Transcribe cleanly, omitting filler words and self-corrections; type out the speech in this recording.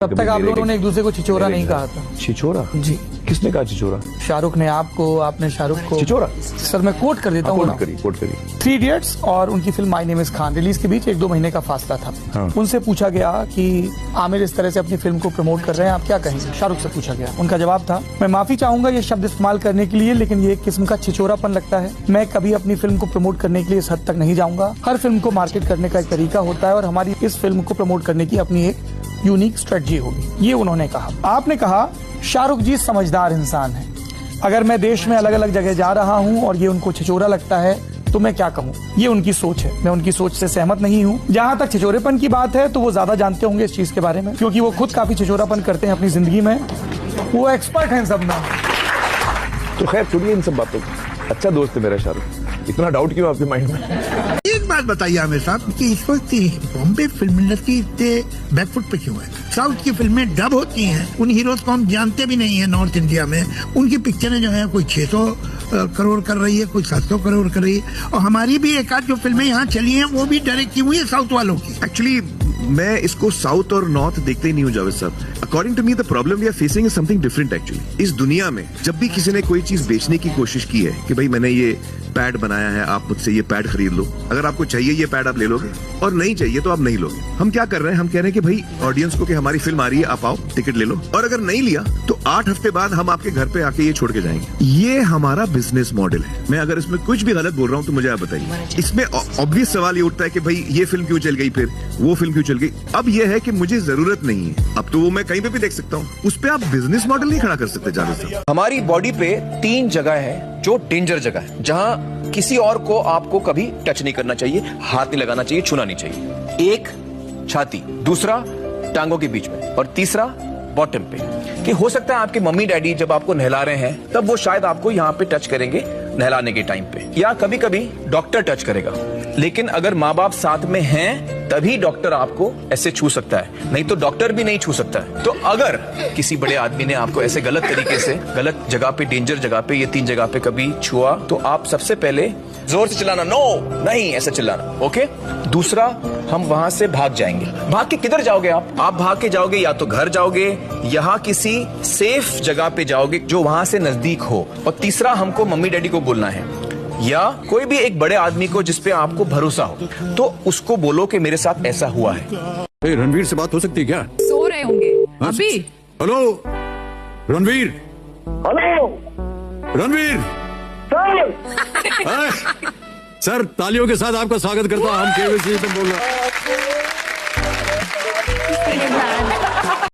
तब तक आप लोगों ने एक दूसरे को छिछोरा नहीं कहा था। छिछोरा? जी। किसने कहा छिछोरा? शाहरुख ने आपको, आपने शाहरुख को। छिछोरा? सर मैं कोट कर देता हूँ। कोट करी। 3 इडियट्स और उनकी film my name is Khan release के बीच 1-2 महीने का फासला था। हाँ। उनसे पूछा गया कि आमिर इस तरह से अपनी फिल्म को प्रमोट कर रहे हैं, आप क्या कहेंगे? शाहरुख से पूछा गया, उनका जवाब था, मैं माफी चाहूंगा ये शब्द इस्तेमाल करने के लिए, लेकिन ये एक किस्म का छिछोरापन लगता है। मैं कभी अपनी फिल्म को प्रमोट करने के लिए इस हद तक नहीं जाऊंगा। हर फिल्म को मार्केट करने का एक तरीका होता है और हमारी इस फिल्म को प्रमोट करने की अपनी एक यूनिक स्ट्रेटजी होगी, ये उन्होंने कहा। आपने कहा शाहरुख जी समझदार इंसान हैं। अगर मैं देश में अलग अलग जगह जा रहा हूं और ये उनको छिछोरा लगता है तो मैं क्या कहूं? ये उनकी सोच है, मैं उनकी सोच से सहमत नहीं हूं। जहां तक छिछोरेपन की बात है तो वो ज्यादा जानते होंगे इस चीज के बारे में, क्योंकि वो खुद काफी छिछोरापन करते हैं अपनी जिंदगी में, वो एक्सपर्ट हैं सब में। तो खैर छोड़िए इन सब बातों को। अच्छा दोस्त है मेरा शाहरुख, इतना डाउट क्यों आपके माइंड में? एक बात बताइए आमिर साहब कि इस वक्त बॉम्बे फिल्म इंडस्ट्री इतने बैकफुट पे क्यों है? साउथ की फिल्में डब होती हैं, उन हीरोज को हम जानते भी नहीं है नॉर्थ इंडिया में। उनकी पिक्चरें जो है कोई 600 करोड़ कर रही है, कोई 700 करोड़ कर रही है, और हमारी भी एक आध जो फिल्में यहाँ चली हैं वो भी डायरेक्ट की हुई है साउथ वालों की। एक्चुअली मैं इसको साउथ और नॉर्थ देखते ही नहीं हूँ जावेद साहब। According to me the problem we are facing is something different actually. इस दुनिया में जब भी किसी ने कोई चीज बेचने की कोशिश की है कि भाई मैंने ये पैड बनाया है, आप मुझसे ये पैड खरीद लो, अगर आपको चाहिए ये पैड आप ले लोगे और नहीं चाहिए तो आप नहीं लोगे। हम क्या कर रहे हैं, हम कह रहे हैं कि भाई ऑडियंस को कि हमारी फिल्म आ रही है, आप आओ टिकट ले लो, और अगर नहीं लिया तो 8 हफ्ते बाद हम आपके घर पे आके ये छोड़ के जाएंगे। ये हमारा बिजनेस मॉडल है। मैं अगर इसमें कुछ भी गलत बोल रहा हूँ तो मुझे आप बताइए। इसमें ऑब्वियस सवाल ये उठता है कि भाई ये फिल्म क्यों चल गई, फिर वो फिल्म क्यों चल गई। अब ये है कि मुझे जरूरत नहीं है, अब तो वो मैं कहीं पे भी देख सकता हूँ, उस पर आप बिजनेस मॉडल नहीं खड़ा कर सकते जावेद साहब। हमारी बॉडी पे 3 जगह है जो डेंजर जगह है, जहां किसी और को आपको कभी टच नहीं करना चाहिए, हाथ नहीं लगाना चाहिए, छूना नहीं चाहिए। एक छाती, दूसरा टांगों के बीच में, और तीसरा बॉटम पे। कि हो सकता है आपके मम्मी डैडी जब आपको नहला रहे हैं तब वो शायद आपको यहाँ पे टच करेंगे नहलाने के टाइम पे, या कभी कभी डॉक्टर टच करेगा। लेकिन अगर माँ बाप साथ में हैं तभी डॉक्टर आपको ऐसे छू सकता है, नहीं तो डॉक्टर भी नहीं छू सकता है। तो अगर किसी बड़े आदमी ने आपको ऐसे गलत तरीके से, गलत जगह पे, डेंजर जगह पे, ये 3 जगह पे कभी छुआ तो आप सबसे पहले जोर से चिल्लाना, नो नहीं, ऐसा चिल्लाना, ओके। दूसरा, हम वहां से भाग जाएंगे। भाग के किधर जाओगे आप भाग के जाओगे या तो घर जाओगे, यहाँ किसी सेफ जगह पे जाओगे जो वहां से नजदीक हो। और तीसरा, हमको मम्मी डैडी को बोलना है या कोई भी एक बड़े आदमी को जिसपे आपको भरोसा हो, तो उसको बोलो कि मेरे साथ ऐसा हुआ है। रणवीर से बात हो सकती है क्या? सो रहे होंगे अभी। Hello Ranveer. Hello Ranveer sir. Sir तालियों के साथ आपका स्वागत करता हूँ। हम केवीसी से बोल रहे हैं।